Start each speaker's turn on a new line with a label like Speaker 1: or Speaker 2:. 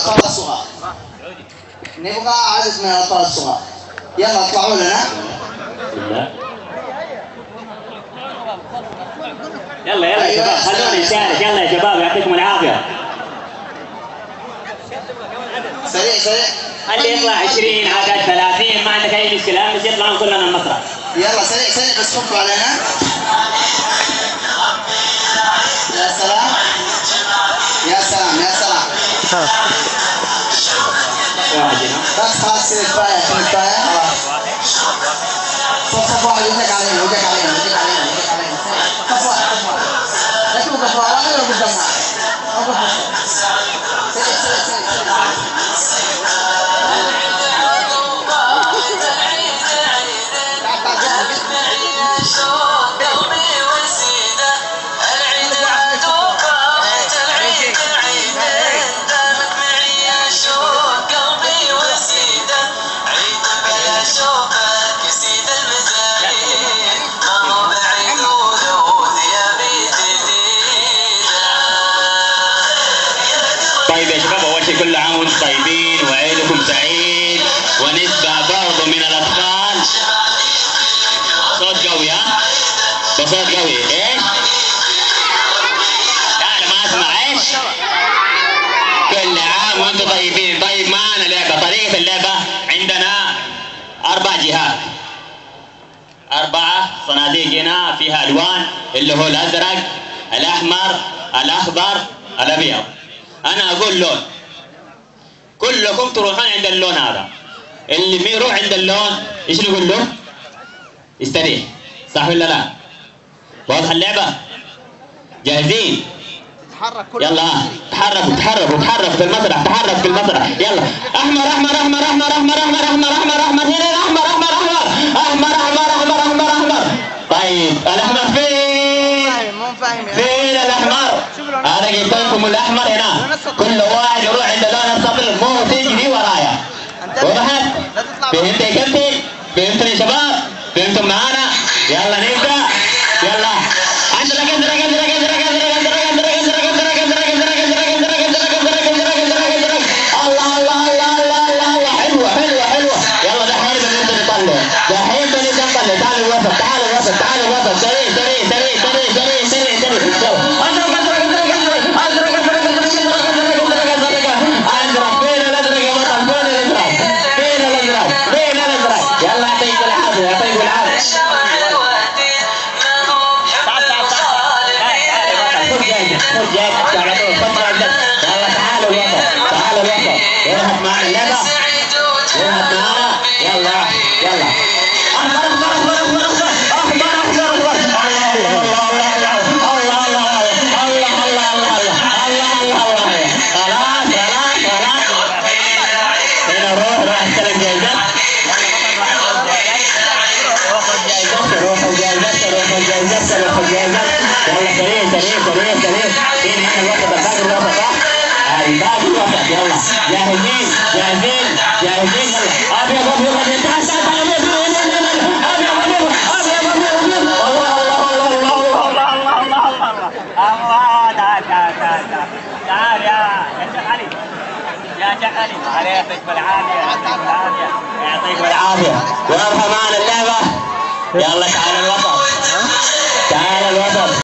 Speaker 1: الأطفال الصغار. نبغى عدد من الأطفال الصغار. يلا اطلعوا لنا.
Speaker 2: يلا يا شباب خلونا نشارك. يلا يا شباب يعطيكم العافية.
Speaker 1: سريع سريع.
Speaker 2: اللي يطلع 20 عدد 30 ما عندك أي مشكلة، بس يطلعون كلنا المسرح.
Speaker 1: يلا سريع سريع بس خفوا علينا. يا سلام يا سلام يا سلام. بس خلاص كذا كفاية كفاية خلاص. صف واحد وجهك علينا وجهك علينا وجهك علينا وجهك علينا. صف واحد صف واحد. لا تبغى صف واحد ولا قدام واحد. أوقف سريع سريع سريع.
Speaker 2: طيب يا شباب اول شيء كل عام وانتم طيبين وعيدكم سعيد ونسبة برضه من الاطفال. صوت قوي ها؟ بصوت قوي ايش؟ لا ما اسمع ايش؟ كل عام وانتم طيبين. طيب معنا لعبة. طريقة اللعبة عندنا 4 جهات. 4 صناديق هنا فيها الوان اللي هو الازرق الاحمر الاخضر الابيض. أنا أقول لون، كلكم تروحون عند اللون هذا. اللي ما يروح عند اللون إيش نقول له؟ استريح. صح ولا لا؟ واضحة اللعبة؟ جاهزين؟ يلا تحركوا تحركوا تحركوا في المسرح. تحرك في المسرح. يلا أحمر أحمر أحمر أحمر أحمر أحمر أحمر أحمر أحمر هنا أحمر أحمر أحمر أحمر أحمر أحمر أحمر أحمر. طيب الأحمر فين؟ فين الأحمر؟ هذا جبت لكم الأحمر هنا. كل واحد يروح عند لون الصفر مو تجري ورايا. وضحت؟ فهمت يا كابتن؟ فهمتوا يا شباب؟ فهمتم معانا؟ يلا نبدأ. يلا عندنا كذا كذا كذا كذا الله الله الله الله الله. حلوة حلوة حلوة. يلا دحين بنبدأ نطلع. دحين بنبدأ نطلع. تعالوا الوسط تعالوا الوسط تعالوا الوسط. سريع سريع سريع سريع سريع سريع سريع. يلا يعطيكم العافية يعطيكم العافية. خذ جايزة على طول. خذ جايزة. يلا تعالوا الوسط تعالوا الوسط. وقفت معنا اللعبة. وقفت معنا. يلا يلا. أحمر أحمر أحمر أحمر أحمر أحمر أحمر أحمر. خلاص خلاص خلاص. هنا روح استلم جايزة. روحوا جايزة. يلا سريع سريع سريع سريع. فين معنا الوسط الباقي الوسط صح؟ الباقي الوسط. يلا جاهزين جاهزين جاهزين. يلا أبيض أبيض أبيض. تعال تعال تعال أبيض أبيض أبيض أبيض. الله الله الله الله الله الله الله. تعال تعال تعال تعال يا شيخ علي. يا شيخ علي علي يعطيكم العافية يعطيكم العافية يعطيكم العافية. وارفع معنا اللعبة. يلا تعال الوسط تعال الوسط.